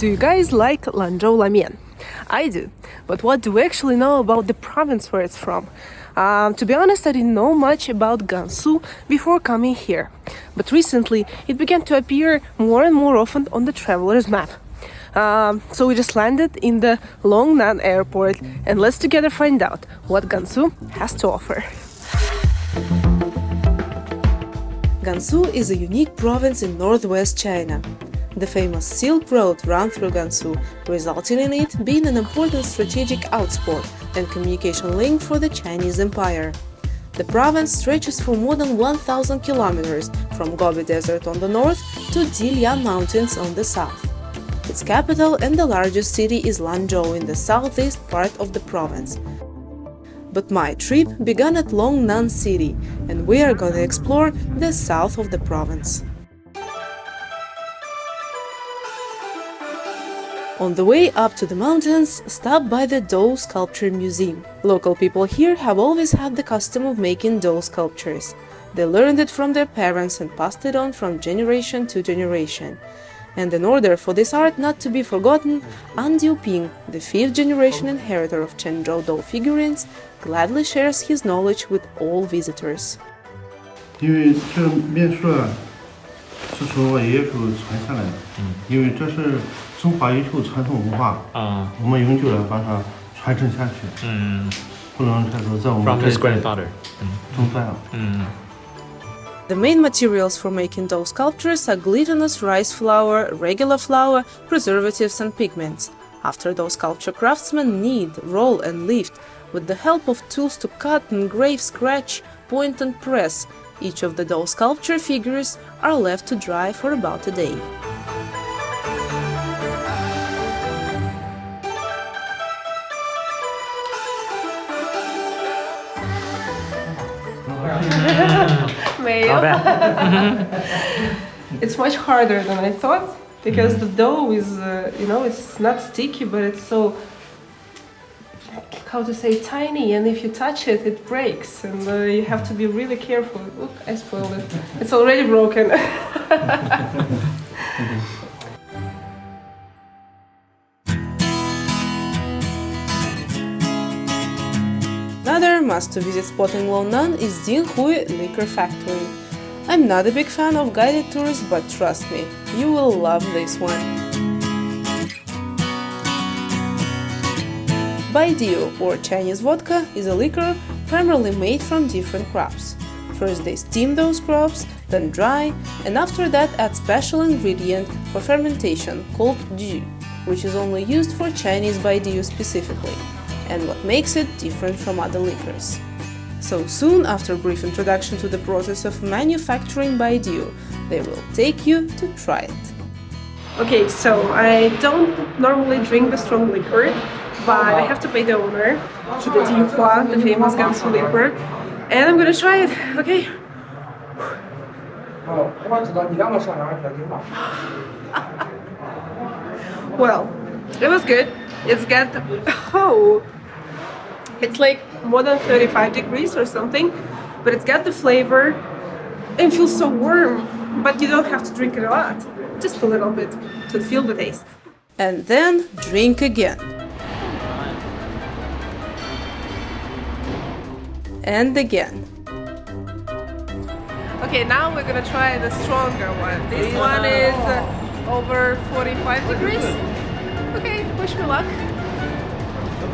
Do you guys like Lanzhou Lamian? I do, but what do we actually know about the province where it's from? To be honest, I didn't know much about Gansu before coming here, but recently it began to appear more and more often on the traveler's map. So we just landed in the Longnan airport, and let's together find out what Gansu has to offer. Gansu is a unique province in northwest China. The famous Silk Road runs through Gansu, resulting in it being an important strategic outspot and communication link for the Chinese Empire. The province stretches for more than 1,000 kilometers from Gobi Desert on the north to Dilian Mountains on the south. Its capital and the largest city is Lanzhou in the southeast part of the province. But my trip began at Longnan City, and we are going to explore the south of the province. On the way up to the mountains, stop by the dough sculpture museum. Local people here have always had the custom of making dough sculptures. They learned it from their parents and passed it on from generation to generation. And in order for this art not to be forgotten, An Diuping, the fifth-generation inheritor of Chenzhou dough figurines, gladly shares his knowledge with all visitors. 因为这面术啊，是从我爷爷手传下来的。因为这是中华艺术传统文化啊，我们永久的把它传承下去。不能说在我们 From his grandfather. 中断了。The main materials for making dough sculptures are glutinous rice flour, regular flour, preservatives and pigments. After dough sculpture craftsmen knead, roll and lift with the help of tools to cut, engrave, scratch, point and press. Each of the dough sculpture figures are left to dry for about a day. Not bad. It's much harder than I thought because the dough is, it's not sticky, but it's so, how to say, tiny, and if you touch it, it breaks, and you have to be really careful. Oop, I spoiled it. It's already broken. Another must-to-visit spot in Longnan is Dinhui Liquor Factory. I'm not a big fan of guided tours, but trust me, you will love this one. Baijiu, or Chinese vodka, is a liquor primarily made from different crops. First they steam those crops, then dry, and after that add special ingredient for fermentation called ju, which is only used for Chinese baijiu specifically, and what makes it different from other liquors. So soon after a brief introduction to the process of manufacturing baijiu, they will take you to try it. Okay, so I don't normally drink the strong liquor, but I have to pay the owner to the Dinhua, the famous Gansu liquor, and I'm gonna try it, okay? Well, it was good. It's got, it's like more than 35 degrees or something, but it's got the flavor and feels so warm, but you don't have to drink it a lot, just a little bit to feel the taste. And then drink again. And again. Okay, now we're gonna try the stronger one. This one is over 45 degrees. Okay, wish me luck.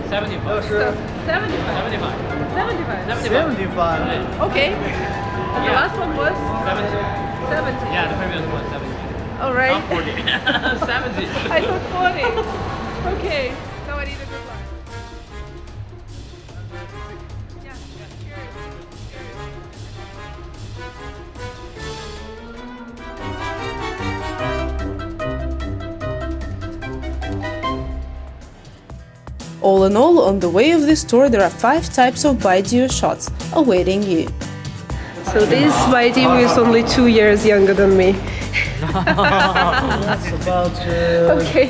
75. 75. 75. 75. Okay. And the last one was 70. 70. Yeah, the previous one 70. All right. Not 40. 70. I thought 40. Okay. Now I need a good luck. Yeah, cheers. All in all, on the way of this tour there are 5 types of baijiu shots awaiting you. So this baijiu is only 2 years younger than me. That's about. Okay.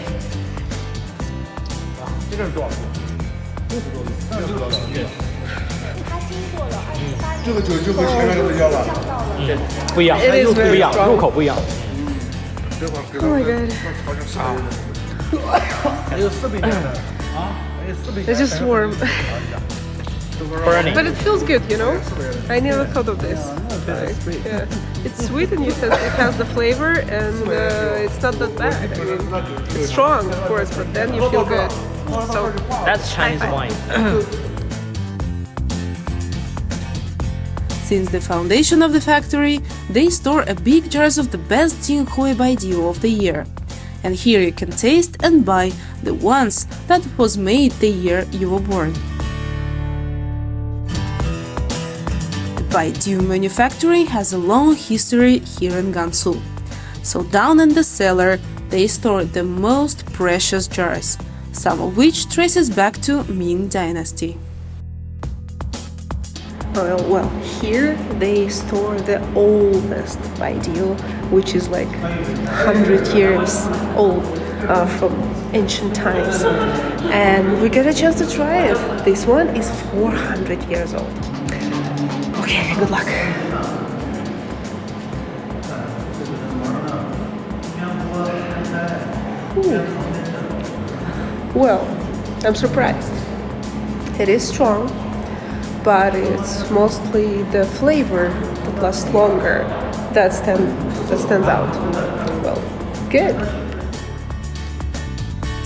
这个是多少度？60多度，60多度。这个酒就跟前面的不一样了。不一样，不一样，入口不一样。Oh my god. It's just warm. Burning. But it feels good, you know? I never thought of this. Yeah. It's sweet and it has the flavor and it's not that bad. I mean, it's strong, of course, but then you feel good. So That's Chinese wine. Since the foundation of the factory, they store a big jars of the best Jinhui Baijiu of the year. And here you can taste and buy the ones that was made the year you were born. The Baijiu manufacturing has a long history here in Gansu. So down in the cellar, they store the most precious jars, some of which traces back to Ming Dynasty. Well, here they store the oldest baijiu, which is like 100 years old from ancient times. And we get a chance to try it. This one is 400 years old. Okay, good luck. Ooh. Well, I'm surprised. It is strong, but it's mostly the flavor that lasts longer that stands out. Well, good.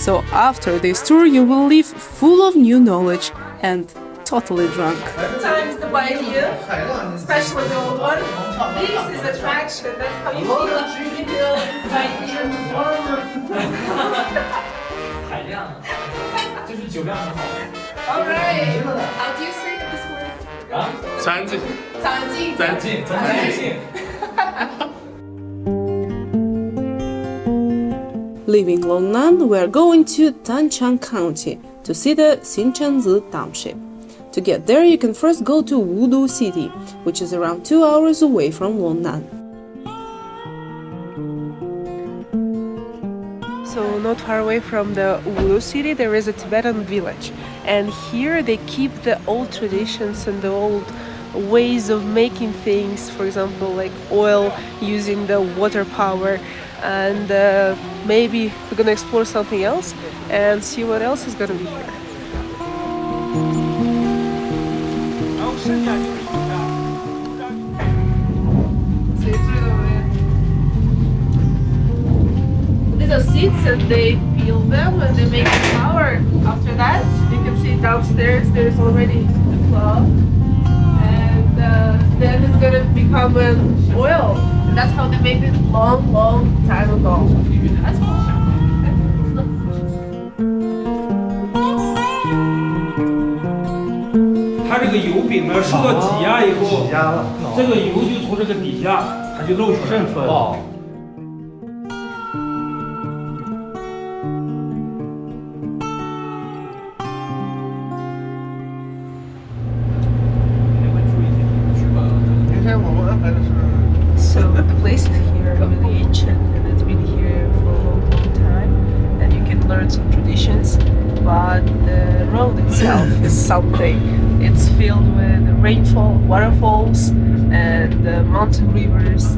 So after this tour, you will leave full of new knowledge and totally drunk. Sometimes the baijiu, especially the old one, this is attraction. That's how you feel you feel baijiu. 海量，就是酒量很好。 All right. How do you say this word? 啊，三进，长进。三进，三进。 Leaving Longnan, we are going to Tanchang County to see the Xinchenzhi Township. To get there, you can first go to Wudu City, which is around 2 hours away from Longnan. So not far away from the Wudu city, there is a Tibetan village, and here they keep the old traditions and the old ways of making things. For example, like oil using the water power, and maybe we're gonna explore something else and see what else is gonna be here. These are seeds and they peel them and they make flour. After that, you can see downstairs there's already the flour, and then it's gonna become an oil. And that's how they made it long, long time ago. That's cool. 它这个油饼呢，受到挤压以后，这个油就从这个底下它就漏出来了。哦。 So the place is here really ancient and it's been here for a long, long time, and you can learn some traditions. But the road itself is something. It's filled with rainfall, waterfalls, and mountain rivers,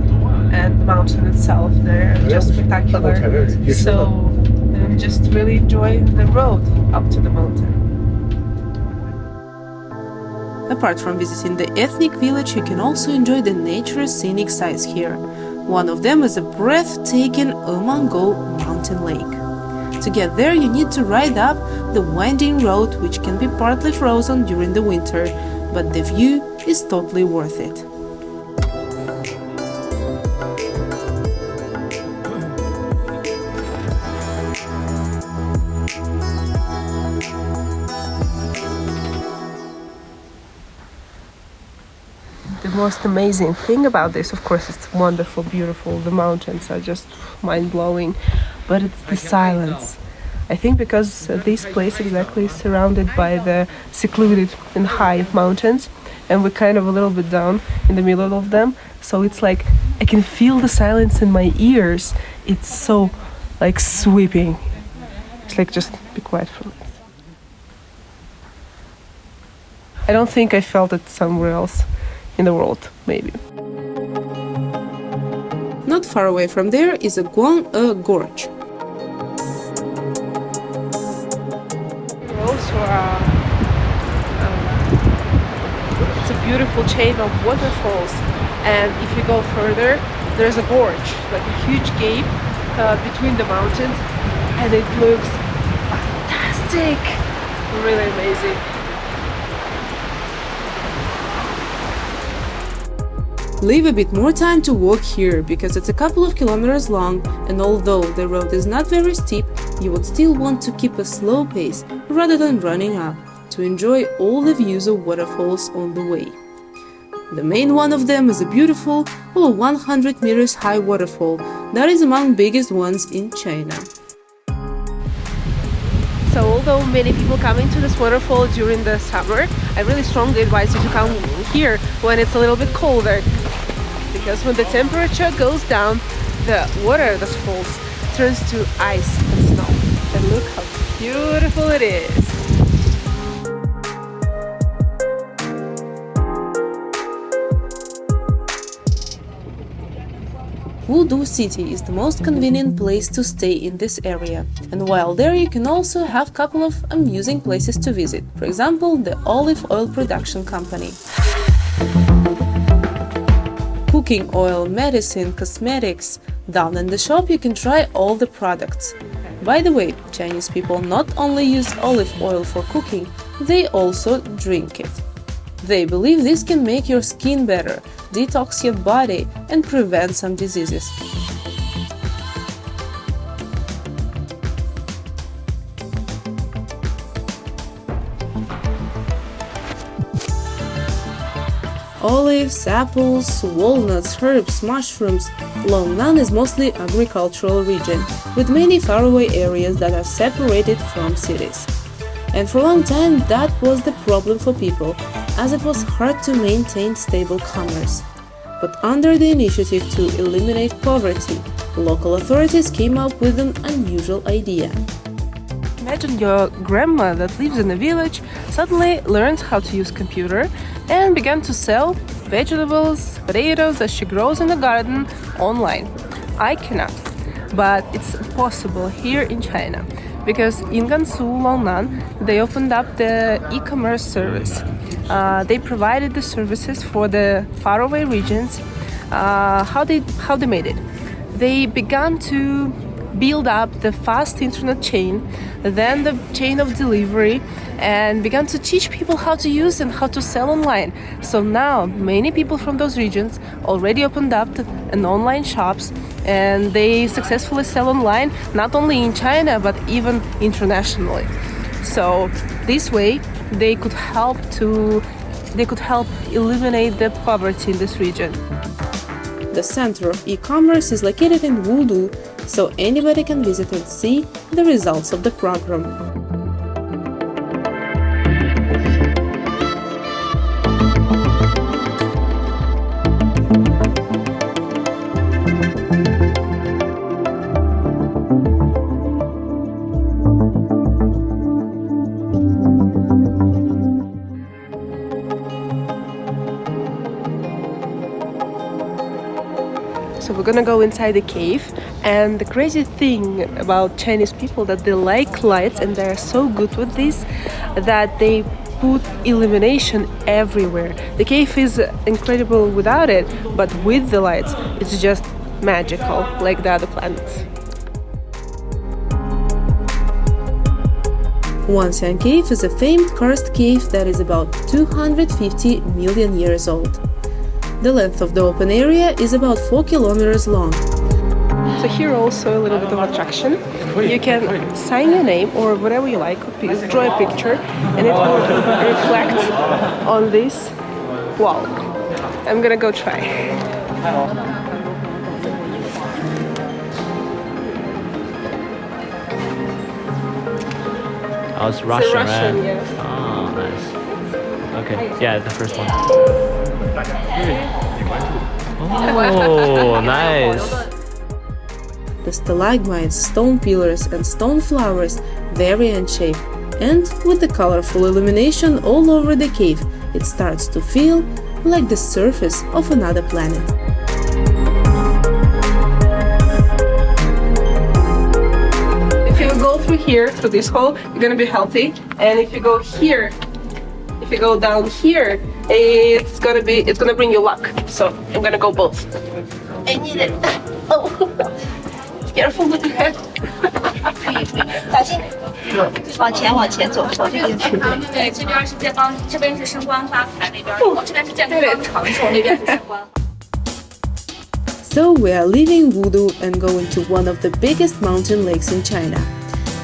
and the mountain itself. They're just spectacular. So I'm just really enjoying the road up to the mountain. Apart from visiting the ethnic village, you can also enjoy the nature's scenic sights here. One of them is a breathtaking Omango mountain lake. To get there, you need to ride up the winding road, which can be partly frozen during the winter, but the view is totally worth it. The most amazing thing about this, of course, it's wonderful, beautiful. The mountains are just mind-blowing, but it's the silence. I think because this place exactly is surrounded by the secluded and high mountains, and we're kind of a little bit down in the middle of them. So it's like I can feel the silence in my ears. It's so like sweeping. It's like just be quiet for it. I don't think I felt it somewhere else in the world, maybe. Not far away from there is a gorge. beautiful chain of waterfalls, and if you go further, there's a gorge, like a huge gap between the mountains, and it looks fantastic, really amazing. Leave a bit more time to walk here, because it's a couple of kilometers long, and although the road is not very steep, you would still want to keep a slow pace rather than running up, to enjoy all the views of waterfalls on the way. The main one of them is a beautiful, 100 meters high waterfall that is among biggest ones in China. So although many people come into this waterfall during the summer, I really strongly advise you to come here when it's a little bit colder, because when the temperature goes down, the water that falls turns to ice and snow. And look how beautiful it is! Wudu City is the most convenient place to stay in this area, and while there you can also have a couple of amusing places to visit, for example the olive oil production company. Cooking oil, medicine, cosmetics. Down in the shop you can try all the products. By the way, Chinese people not only use olive oil for cooking, they also drink it. They believe this can make your skin better, detox your body, and prevent some diseases. Olives, apples, walnuts, herbs, mushrooms. Longnan is mostly agricultural region, with many faraway areas that are separated from cities. And for a long time that was the problem for people, as it was hard to maintain stable commerce. But under the initiative to eliminate poverty, local authorities came up with an unusual idea. Imagine your grandma that lives in a village suddenly learns how to use computer and began to sell vegetables, potatoes that she grows in the garden online. I cannot, but it's possible here in China, because in Gansu, Longnan, they opened up the e-commerce service. They provided the services for the faraway regions. How they made it? They began to build up the fast internet chain, then the chain of delivery, and began to teach people how to use and how to sell online. So now many people from those regions already opened up an online shops, and they successfully sell online not only in China but even internationally. So this way they could help eliminate the poverty in this region. The center of e-commerce is located in Wudu, so anybody can visit and see the results of the program. So we're gonna go inside the cave, and the crazy thing about Chinese people that they like lights, and they're so good with this that they put illumination everywhere. The cave is incredible without it, but with the lights it's just magical, like the other planets. Wanxian Cave is a famed karst cave that is about 250 million years old. The length of the open area is about 4 kilometers long. So here also a little bit of attraction. You can sign your name or whatever you like, draw a picture, and it will reflect on this wall. I'm gonna go try. Oh, it's Russian, Russian, right? yeah. Oh, nice. Okay, yeah, the first one. Oh, nice. The stalagmites, stone pillars and stone flowers vary in shape, and with the colorful illumination all over the cave, it starts to feel like the surface of another planet. If you go through here, through this hole, you're gonna be healthy, and if you go here, if you go down here, it's gonna bring you luck. So I'm gonna go both. I need it. Oh, careful with your head. 小心，往前走，朝这边去。对，这边是这边是升官发财那边，这边是健康长寿，那边是升官。 So we are leaving Wudu and going to one of the biggest mountain lakes in China.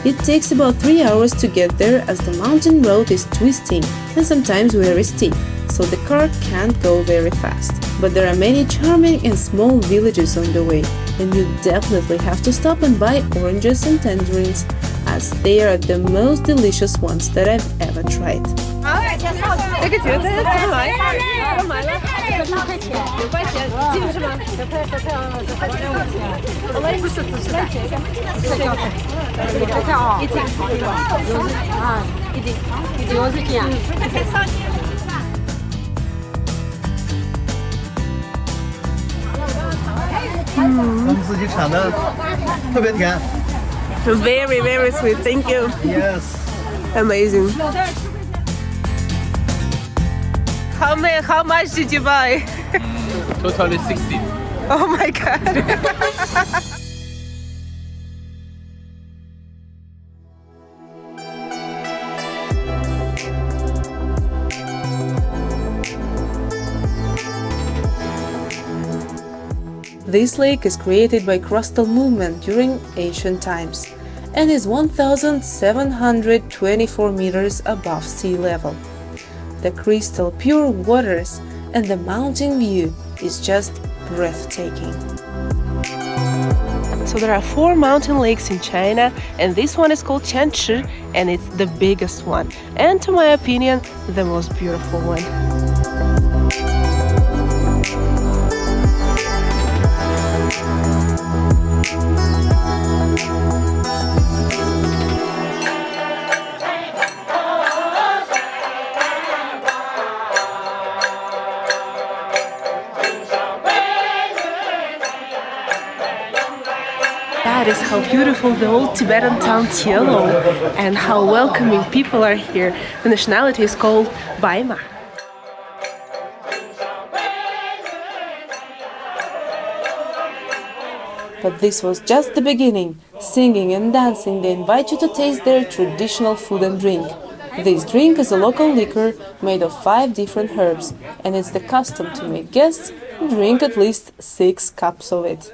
It takes about 3 hours to get there as the mountain road is twisting and sometimes very steep, so the car can't go very fast. But there are many charming and small villages on the way, and you definitely have to stop and buy oranges and tangerines, as they are the most delicious ones that I've ever tried. 这个觉得怎么买？我买了9块钱，9块钱，进是吗？9块钱，我也不是10块钱，这个啊，一斤啊，一斤我是这样。他们自己产的，特别甜。Very, very sweet. Thank you. Yes. Amazing. How much did you buy? Totally 60. Oh my god. This lake is created by crustal movement during ancient times and is 1,724 meters above sea level. The crystal pure waters and the mountain view is just breathtaking. So there are 4 mountain lakes in China, and this one is called Tianchi, and it's the biggest one, and to my opinion, the most beautiful one. That is how beautiful the old Tibetan town Tielo and how welcoming people are here. The nationality is called Baima. But this was just the beginning. Singing and dancing, they invite you to taste their traditional food and drink. This drink is a local liquor made of 5 different herbs, and it's the custom to make guests drink at least 6 cups of it.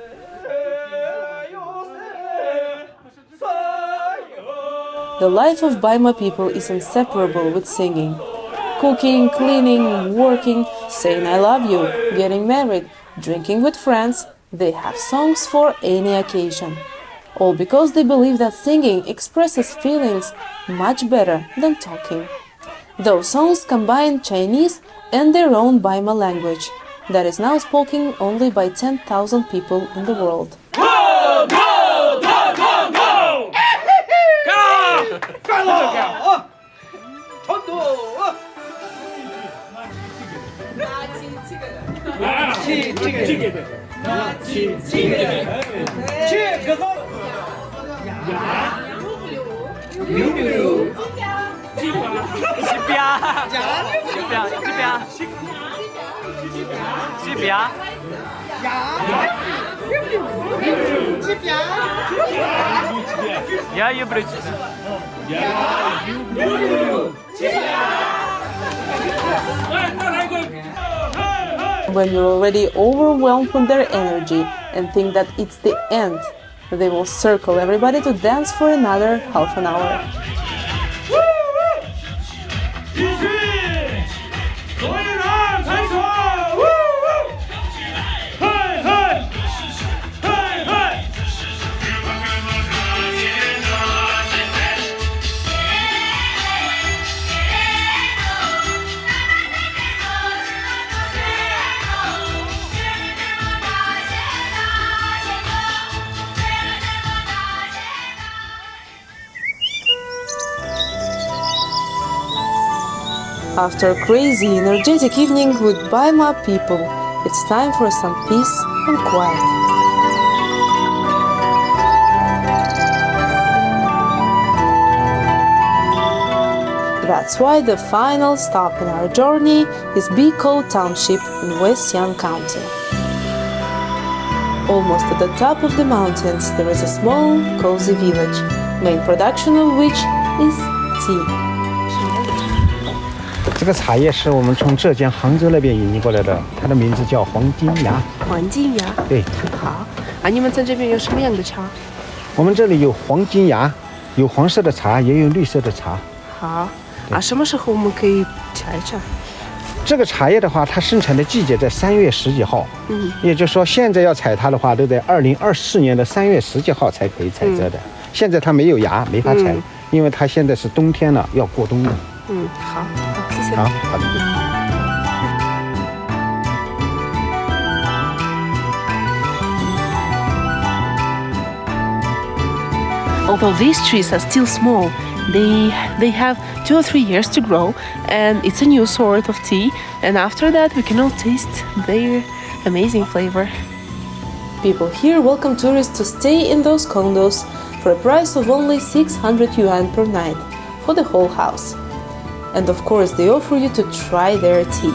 The life of Baima people is inseparable with singing. Cooking, cleaning, working, saying I love you, getting married, drinking with friends, they have songs for any occasion. All because they believe that singing expresses feelings much better than talking. Those songs combine Chinese and their own Baima language that is now spoken only by 10,000 people in the world. Я люблю тебя. When you're already overwhelmed with their energy and think that it's the end, they will circle everybody to dance for another half an hour. After a crazy, energetic evening with Baima people, it's time for some peace and quiet. That's why the final stop in our journey is Biko Township in West Yang County. Almost at the top of the mountains there is a small, cozy village, main production of which is tea. 这个茶叶是我们从浙江杭州那边引进过来的，它的名字叫黄金芽。黄金芽。对。好。啊，你们在这边有什么样的茶？我们这里有黄金芽，有黄色的茶，也有绿色的茶。好。啊，什么时候我们可以采一采？这个茶叶的话，它生产的季节在3月10几号。也就是说，现在要采它的话，都在2024年的3月10几号才可以采摘的。现在它没有芽，没法采，因为它现在是冬天了，要过冬的。好，谢谢。好的。Although these trees are still small, they have 2 or 3 years to grow, and it's a new sort of tea. And after that, we can all taste their amazing flavor. People here welcome tourists to stay in those condos for a price of only 600 yuan per night for the whole house. And of course, they offer you to try their tea.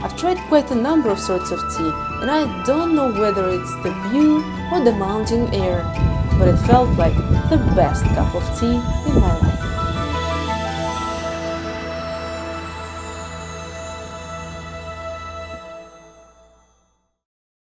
I've tried quite a number of sorts of tea, and I don't know whether it's the view or the mountain air, but it felt like the best cup of tea in my life.